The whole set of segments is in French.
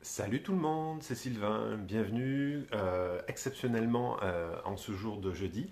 Salut tout le monde, c'est Sylvain, bienvenue exceptionnellement en ce jour de jeudi,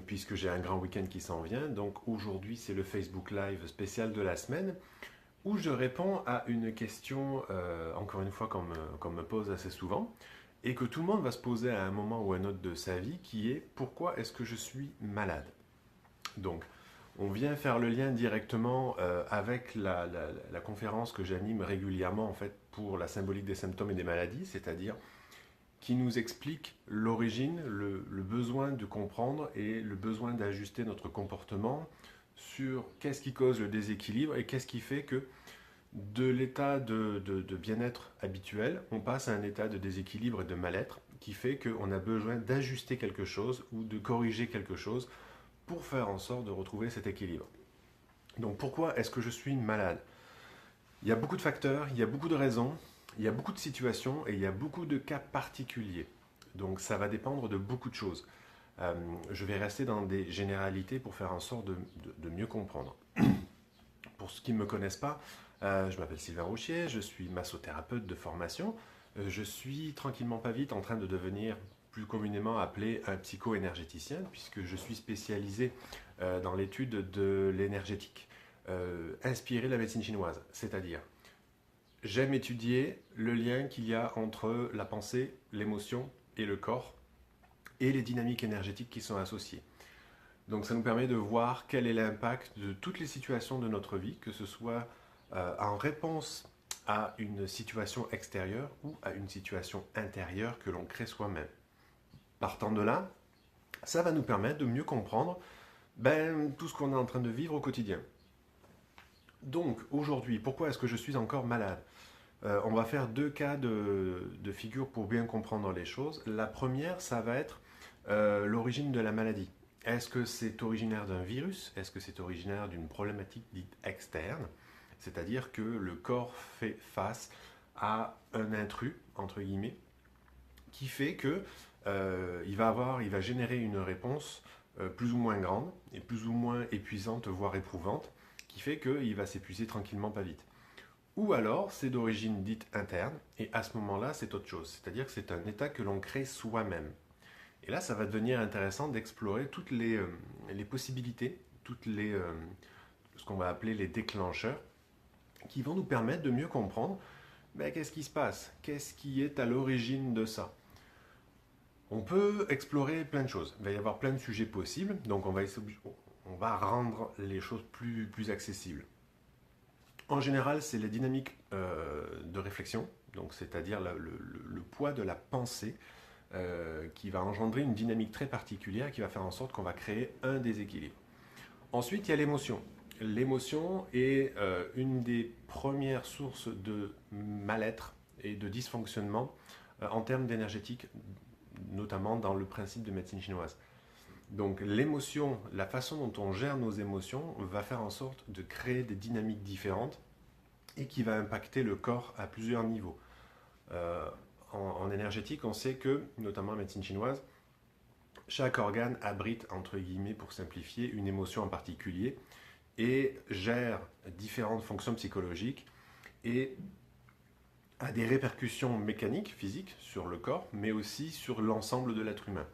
puisque j'ai un grand week-end qui s'en vient. Donc aujourd'hui c'est le Facebook Live spécial de la semaine où je réponds à une question, encore une fois qu'on me pose assez souvent, et que tout le monde va se poser à un moment ou à un autre de sa vie, qui est pourquoi est-ce que je suis malade? Donc, on vient faire le lien directement avec la conférence que j'anime régulièrement en fait pour la symbolique des symptômes et des maladies, c'est-à-dire qui nous explique l'origine, le besoin de comprendre et le besoin d'ajuster notre comportement sur qu'est-ce qui cause le déséquilibre et qu'est-ce qui fait que de l'état de bien-être habituel, on passe à un état de déséquilibre et de mal-être qui fait qu'on a besoin d'ajuster quelque chose ou de corriger quelque chose pour faire en sorte de retrouver cet équilibre. Donc pourquoi est-ce que je suis malade? Il y a beaucoup de facteurs, il y a beaucoup de raisons, il y a beaucoup de situations et il y a beaucoup de cas particuliers. Donc ça va dépendre de beaucoup de choses. Je vais rester dans des généralités pour faire en sorte de mieux comprendre. Pour ceux qui ne me connaissent pas, je m'appelle Sylvain Rochier, je suis massothérapeute de formation. Je suis tranquillement pas vite en train de devenir plus communément appelé un psycho-énergéticien, puisque je suis spécialisé dans l'étude de l'énergétique, inspiré de la médecine chinoise. C'est-à-dire, j'aime étudier le lien qu'il y a entre la pensée, l'émotion et le corps, et les dynamiques énergétiques qui sont associées. Donc ça nous permet de voir quel est l'impact de toutes les situations de notre vie, que ce soit en réponse à une situation extérieure ou à une situation intérieure que l'on crée soi-même. Partant de là, ça va nous permettre de mieux comprendre tout ce qu'on est en train de vivre au quotidien. Donc aujourd'hui, pourquoi est-ce que je suis encore malade? On va faire deux cas de figure pour bien comprendre les choses. La première, ça va être l'origine de la maladie. Est-ce que c'est originaire d'un virus? Est-ce que c'est originaire d'une problématique dite externe? C'est-à-dire que le corps fait face à un intrus, entre guillemets, qui fait que il va générer une réponse plus ou moins grande et plus ou moins épuisante, voire éprouvante, qui fait qu'il va s'épuiser tranquillement pas vite. Ou alors c'est d'origine dite interne, et à ce moment-là c'est autre chose, c'est-à-dire que c'est un état que l'on crée soi-même. Et là ça va devenir intéressant d'explorer toutes les possibilités, ce qu'on va appeler les déclencheurs, qui vont nous permettre de mieux comprendre qu'est-ce qui se passe, qu'est-ce qui est à l'origine de ça. On peut explorer plein de choses. Il va y avoir plein de sujets possibles, donc on va rendre les choses plus accessibles. En général, c'est les dynamiques de réflexion, donc c'est-à-dire le poids de la pensée qui va engendrer une dynamique très particulière qui va faire en sorte qu'on va créer un déséquilibre. Ensuite, il y a l'émotion. L'émotion est une des premières sources de mal-être et de dysfonctionnement en termes d'énergétique, notamment dans le principe de médecine chinoise. Donc l'émotion, la façon dont on gère nos émotions va faire en sorte de créer des dynamiques différentes et qui va impacter le corps à plusieurs niveaux. En énergétique, on sait que, notamment en médecine chinoise, chaque organe abrite, entre guillemets, pour simplifier, une émotion en particulier et gère différentes fonctions psychologiques et a des répercussions mécaniques, physiques, sur le corps, mais aussi sur l'ensemble de l'être humain.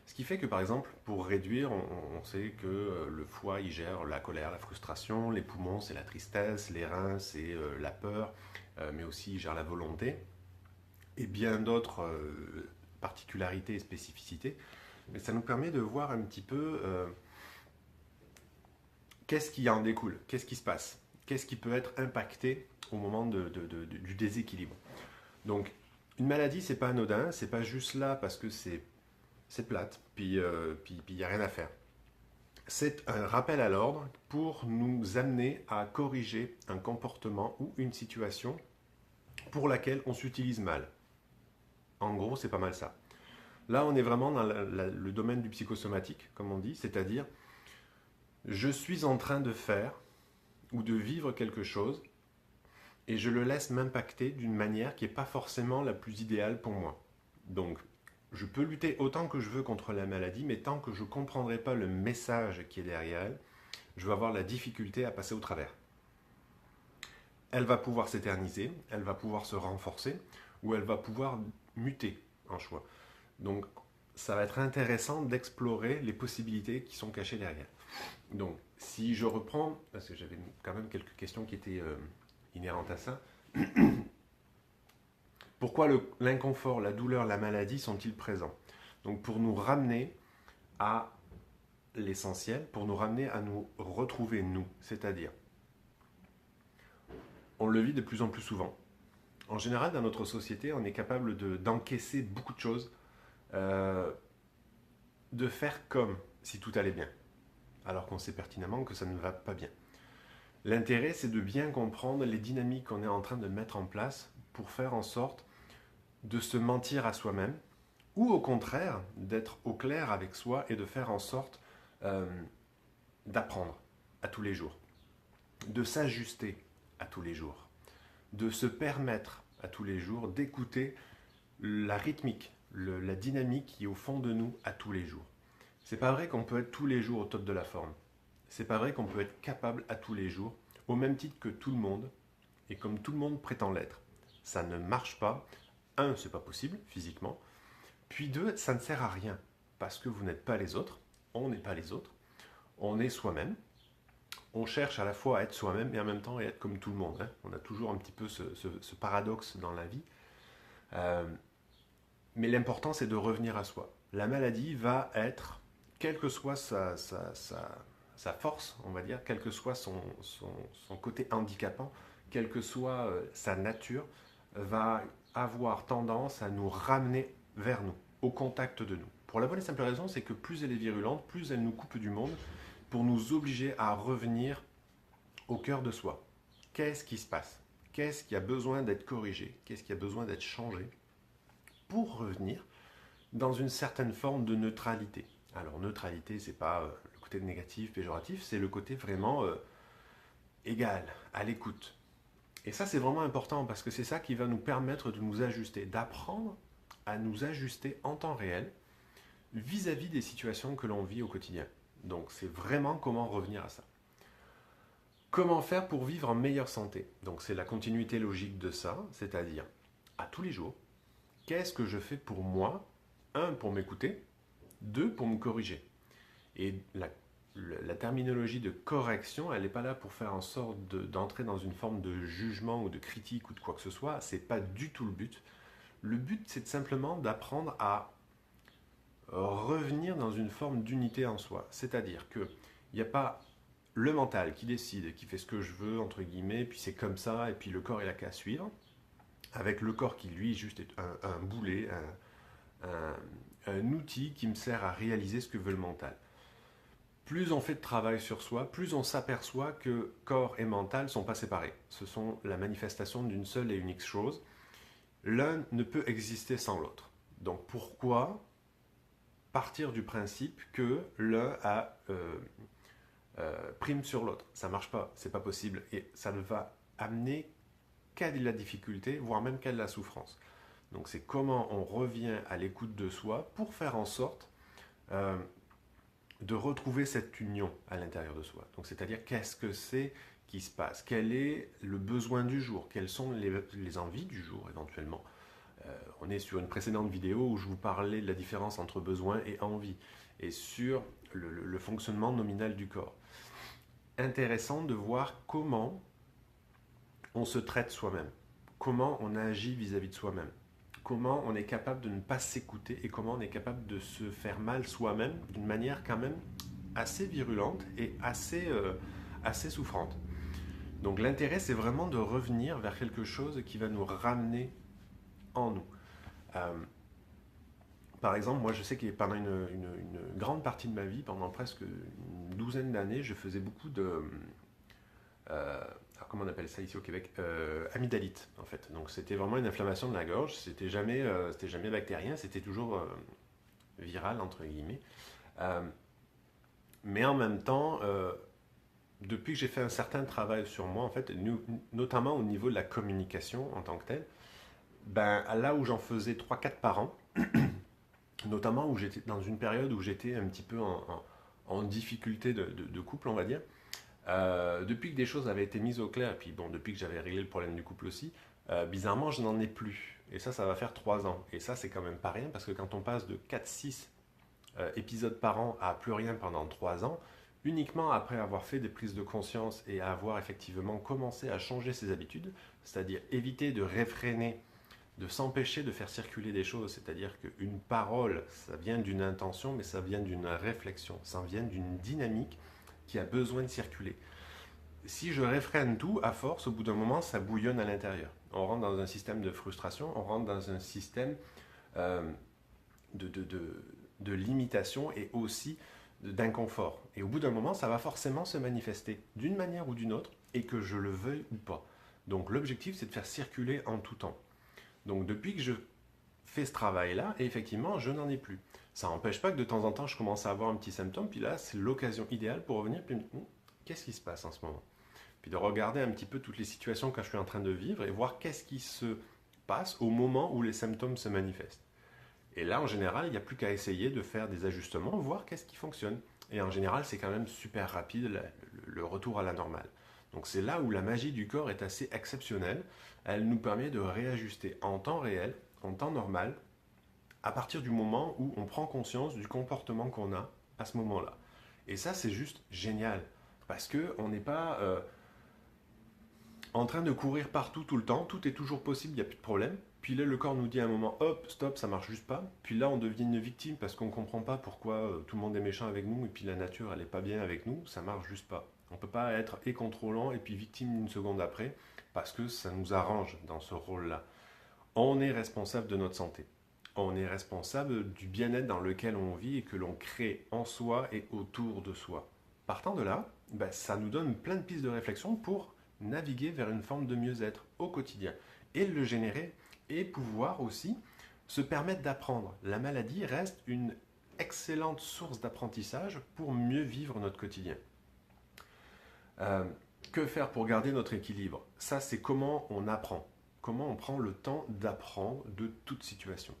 Ce qui fait que, par exemple, pour réduire, on sait que le foie, il gère la colère, la frustration, les poumons, c'est la tristesse, les reins, c'est la peur, mais aussi il gère la volonté, et bien d'autres particularités et spécificités. Mais ça nous permet de voir un petit peu qu'est-ce qui en découle, qu'est-ce qui se passe, qu'est-ce qui peut être impacté au moment du déséquilibre. Donc, une maladie, c'est pas anodin, c'est pas juste là parce que c'est plate, puis il n'y a rien à faire. C'est un rappel à l'ordre pour nous amener à corriger un comportement ou une situation pour laquelle on s'utilise mal. En gros, c'est pas mal ça. Là, on est vraiment dans le domaine du psychosomatique, comme on dit, c'est-à-dire je suis en train de faire ou de vivre quelque chose et je le laisse m'impacter d'une manière qui n'est pas forcément la plus idéale pour moi. Donc, je peux lutter autant que je veux contre la maladie, mais tant que je ne comprendrai pas le message qui est derrière elle, je vais avoir la difficulté à passer au travers. elle va pouvoir s'éterniser, elle va pouvoir se renforcer, ou elle va pouvoir muter en choix. Donc, ça va être intéressant d'explorer les possibilités qui sont cachées derrière. Donc, si je reprends, parce que j'avais quand même quelques questions qui étaient inhérentes à ça, pourquoi l'inconfort, la douleur, la maladie sont-ils présents? Donc, pour nous ramener à l'essentiel, pour nous ramener à nous retrouver nous, c'est-à-dire, on le vit de plus en plus souvent. En général, dans notre société, on est capable d'encaisser beaucoup de choses, de faire comme si tout allait bien, alors qu'on sait pertinemment que ça ne va pas bien. L'intérêt, c'est de bien comprendre les dynamiques qu'on est en train de mettre en place pour faire en sorte de se mentir à soi-même, ou au contraire, d'être au clair avec soi et de faire en sorte d'apprendre à tous les jours, de s'ajuster à tous les jours, de se permettre à tous les jours d'écouter la rythmique, la dynamique qui est au fond de nous à tous les jours. C'est pas vrai qu'on peut être tous les jours au top de la forme. C'est pas vrai qu'on peut être capable à tous les jours, au même titre que tout le monde, et comme tout le monde prétend l'être. Ça ne marche pas. Un, c'est pas possible physiquement. Puis deux, ça ne sert à rien, parce que vous n'êtes pas les autres, on n'est pas les autres, on est soi-même. On cherche à la fois à être soi-même et en même temps à être comme tout le monde. Hein. On a toujours un petit peu ce paradoxe dans la vie. Mais l'important, c'est de revenir à soi. La maladie va être, quelle que soit sa force, on va dire, quel que soit son côté handicapant, quelle que soit sa nature, va avoir tendance à nous ramener vers nous, au contact de nous. Pour la bonne et simple raison, c'est que plus elle est virulente, plus elle nous coupe du monde, pour nous obliger à revenir au cœur de soi. Qu'est-ce qui se passe? Qu'est-ce qui a besoin d'être corrigé? Qu'est-ce qui a besoin d'être changé pour revenir dans une certaine forme de neutralité? Alors, neutralité, c'est pas le côté négatif, péjoratif, c'est le côté vraiment égal, à l'écoute. Et ça, c'est vraiment important parce que c'est ça qui va nous permettre de nous ajuster, d'apprendre à nous ajuster en temps réel vis-à-vis des situations que l'on vit au quotidien. Donc, c'est vraiment comment revenir à ça. Comment faire pour vivre en meilleure santé? Donc, c'est la continuité logique de ça, c'est-à-dire à tous les jours, qu'est-ce que je fais pour moi? Un, pour m'écouter. Deux, pour me corriger. Et la terminologie de correction, elle n'est pas là pour faire en sorte d'entrer dans une forme de jugement ou de critique ou de quoi que ce soit. Ce n'est pas du tout le but. Le but, c'est simplement d'apprendre à revenir dans une forme d'unité en soi. C'est-à-dire qu'il n'y a pas le mental qui décide, qui fait ce que je veux, entre guillemets, puis c'est comme ça, et puis le corps, il a qu'à suivre. Avec le corps qui, lui, juste est un boulet, un outil qui me sert à réaliser ce que veut le mental. Plus on fait de travail sur soi, plus on s'aperçoit que corps et mental ne sont pas séparés. Ce sont la manifestation d'une seule et unique chose. L'un ne peut exister sans l'autre. Donc pourquoi partir du principe que l'un a prime sur l'autre? Ça ne marche pas, c'est pas possible. Et ça ne va amener qu'à de la difficulté, voire même qu'à de la souffrance. Donc c'est comment on revient à l'écoute de soi pour faire en sorte de retrouver cette union à l'intérieur de soi. Donc c'est-à-dire qu'est-ce que c'est qui se passe? Quel est le besoin du jour? Quelles sont les envies du jour éventuellement? On est sur une précédente vidéo où je vous parlais de la différence entre besoin et envie et sur le fonctionnement nominal du corps. Intéressant de voir comment on se traite soi-même, comment on agit vis-à-vis de soi-même, comment on est capable de ne pas s'écouter et comment on est capable de se faire mal soi-même d'une manière quand même assez virulente et assez souffrante. Donc l'intérêt, c'est vraiment de revenir vers quelque chose qui va nous ramener en nous. Par exemple, moi je sais que pendant une grande partie de ma vie, pendant presque une douzaine d'années, je faisais beaucoup de... alors comment on appelle ça ici au Québec? Amygdalite en fait. Donc c'était vraiment une inflammation de la gorge, c'était jamais bactérien, c'était toujours viral entre guillemets. Mais en même temps, depuis que j'ai fait un certain travail sur moi, en fait, notamment au niveau de la communication en tant que telle, ben, là où j'en faisais 3-4 par an, notamment où j'étais dans une période où j'étais un petit peu en difficulté de couple, on va dire, Depuis que des choses avaient été mises au clair, et puis bon, depuis que j'avais réglé le problème du couple aussi, bizarrement, je n'en ai plus. Et ça va faire 3 ans. Et ça, c'est quand même pas rien, parce que quand on passe de 4-6 épisodes par an à plus rien pendant 3 ans, uniquement après avoir fait des prises de conscience et avoir effectivement commencé à changer ses habitudes, c'est-à-dire éviter de réfréner, de s'empêcher de faire circuler des choses, c'est-à-dire qu'une parole, ça vient d'une intention, mais ça vient d'une réflexion, ça vient d'une dynamique qui a besoin de circuler. Si je réfrène tout, à force, au bout d'un moment, ça bouillonne à l'intérieur. On rentre dans un système de frustration, on rentre dans un système euh, de, de, de, de limitation et aussi d'inconfort. Et au bout d'un moment, ça va forcément se manifester d'une manière ou d'une autre, et que je le veuille ou pas. Donc l'objectif, c'est de faire circuler en tout temps. Donc depuis que je fais ce travail-là, et effectivement, je n'en ai plus. Ça n'empêche pas que de temps en temps, je commence à avoir un petit symptôme, puis là, c'est l'occasion idéale pour revenir, puis qu'est-ce qui se passe en ce moment? Puis de regarder un petit peu toutes les situations que je suis en train de vivre et voir qu'est-ce qui se passe au moment où les symptômes se manifestent. Et là, en général, il n'y a plus qu'à essayer de faire des ajustements, voir qu'est-ce qui fonctionne. Et en général, c'est quand même super rapide, le retour à la normale. Donc c'est là où la magie du corps est assez exceptionnelle. Elle nous permet de réajuster en temps réel, en temps normal, à partir du moment où on prend conscience du comportement qu'on a à ce moment-là. Et ça, c'est juste génial. Parce qu'on n'est pas en train de courir partout tout le temps, tout est toujours possible, il n'y a plus de problème. Puis là, le corps nous dit à un moment, hop, stop, ça marche juste pas. Puis là, on devient une victime parce qu'on ne comprend pas pourquoi tout le monde est méchant avec nous et puis la nature, elle n'est pas bien avec nous, ça marche juste pas. On ne peut pas être et contrôlant et puis victime une seconde après parce que ça nous arrange dans ce rôle-là. On est responsable de notre santé. On est responsable du bien-être dans lequel on vit et que l'on crée en soi et autour de soi. Partant de là, ça nous donne plein de pistes de réflexion pour naviguer vers une forme de mieux-être au quotidien et le générer et pouvoir aussi se permettre d'apprendre. La maladie reste une excellente source d'apprentissage pour mieux vivre notre quotidien. Euh, que faire pour garder notre équilibre? Ça, c'est comment on apprend. Comment on prend le temps d'apprendre de toute situation.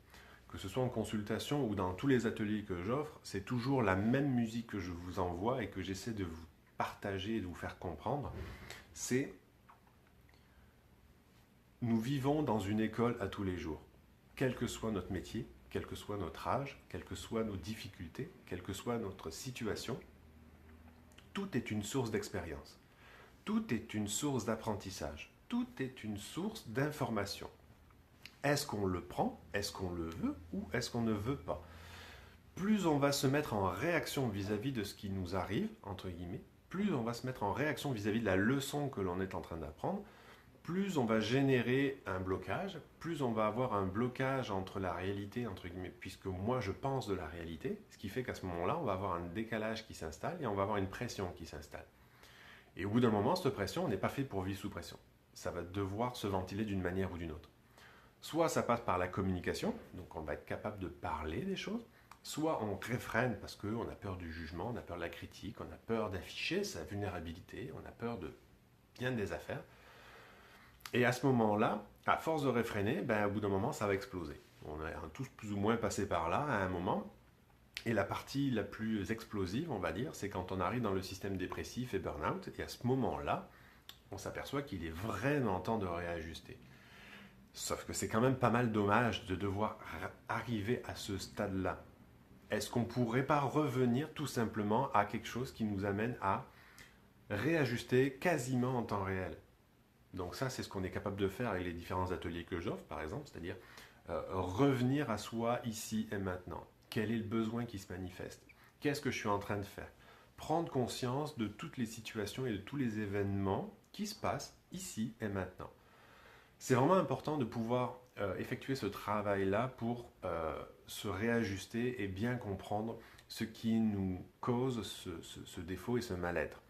Que ce soit en consultation ou dans tous les ateliers que j'offre, c'est toujours la même musique que je vous envoie et que j'essaie de vous partager et de vous faire comprendre. C'est nous vivons dans une école à tous les jours. Quel que soit notre métier, quel que soit notre âge, quelles que soient nos difficultés, quelle que soit notre situation, tout est une source d'expérience. Tout est une source d'apprentissage. Tout est une source d'information. Est-ce qu'on le prend? Est-ce qu'on le veut? Ou est-ce qu'on ne veut pas? Plus on va se mettre en réaction vis-à-vis de ce qui nous arrive, entre guillemets, plus on va se mettre en réaction vis-à-vis de la leçon que l'on est en train d'apprendre, plus on va générer un blocage, plus on va avoir un blocage entre la réalité, entre guillemets, puisque moi je pense de la réalité, ce qui fait qu'à ce moment-là, on va avoir un décalage qui s'installe et on va avoir une pression qui s'installe. Et au bout d'un moment, cette pression, on n'est pas fait pour vivre sous pression. Ça va devoir se ventiler d'une manière ou d'une autre. Soit ça passe par la communication, donc on va être capable de parler des choses, soit on réfrène parce qu'on a peur du jugement, on a peur de la critique, on a peur d'afficher sa vulnérabilité, on a peur de bien des affaires. Et à ce moment-là, à force de réfréner, au bout d'un moment, ça va exploser. On est tous plus ou moins passés par là à un moment. Et la partie la plus explosive, on va dire, c'est quand on arrive dans le système dépressif et burn-out. Et à ce moment-là, on s'aperçoit qu'il est vraiment temps de réajuster. Sauf que c'est quand même pas mal dommage de devoir arriver à ce stade-là. Est-ce qu'on ne pourrait pas revenir tout simplement à quelque chose qui nous amène à réajuster quasiment en temps réel? Donc ça, c'est ce qu'on est capable de faire avec les différents ateliers que j'offre, par exemple, c'est-à-dire revenir à soi ici et maintenant. Quel est le besoin qui se manifeste? Qu'est-ce que je suis en train de faire? Prendre conscience de toutes les situations et de tous les événements qui se passent ici et maintenant. C'est vraiment important de pouvoir effectuer ce travail-là pour se réajuster et bien comprendre ce qui nous cause ce défaut et ce mal-être.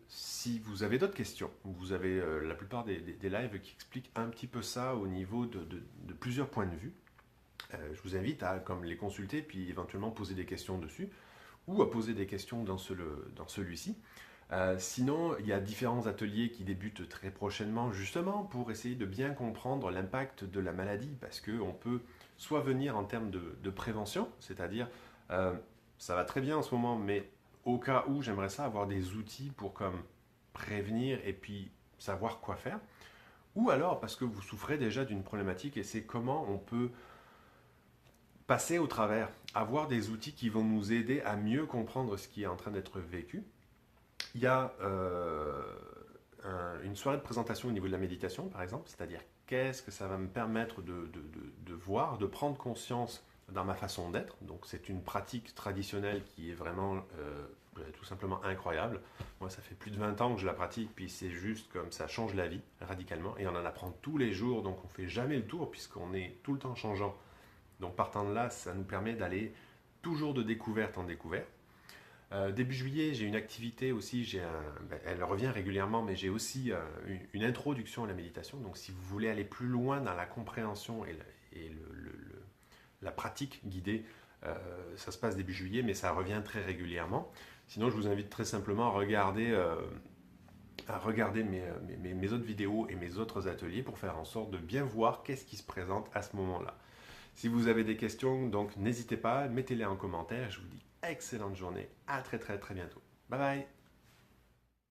Si vous avez d'autres questions, vous avez la plupart des lives qui expliquent un petit peu ça au niveau de plusieurs points de vue. Je vous invite à comme les consulter puis éventuellement poser des questions dessus ou à poser des questions dans celui-ci. Sinon, il y a différents ateliers qui débutent très prochainement justement pour essayer de bien comprendre l'impact de la maladie parce qu'on peut soit venir en termes de prévention, c'est-à-dire ça va très bien en ce moment mais au cas où j'aimerais ça avoir des outils pour comme prévenir et puis savoir quoi faire. Ou alors parce que vous souffrez déjà d'une problématique et c'est comment on peut passer au travers, avoir des outils qui vont nous aider à mieux comprendre ce qui est en train d'être vécu. Il y a une soirée de présentation au niveau de la méditation, par exemple, c'est-à-dire qu'est-ce que ça va me permettre de voir, de prendre conscience dans ma façon d'être. Donc c'est une pratique traditionnelle qui est vraiment tout simplement incroyable. Moi, ça fait plus de 20 ans que je la pratique, puis c'est juste comme ça change la vie radicalement, et on en apprend tous les jours, donc on ne fait jamais le tour puisqu'on est tout le temps changeant. Donc partant de là, ça nous permet d'aller toujours de découverte en découverte. Début juillet, j'ai une activité aussi, elle revient régulièrement, mais j'ai aussi une introduction à la méditation. Donc si vous voulez aller plus loin dans la compréhension et la pratique guidée, ça se passe début juillet, mais ça revient très régulièrement. Sinon, je vous invite très simplement à regarder mes autres vidéos et mes autres ateliers pour faire en sorte de bien voir qu'est-ce qui se présente à ce moment-là. Si vous avez des questions, donc n'hésitez pas, mettez-les en commentaire. Je vous dis excellente journée, à très très très bientôt. Bye bye.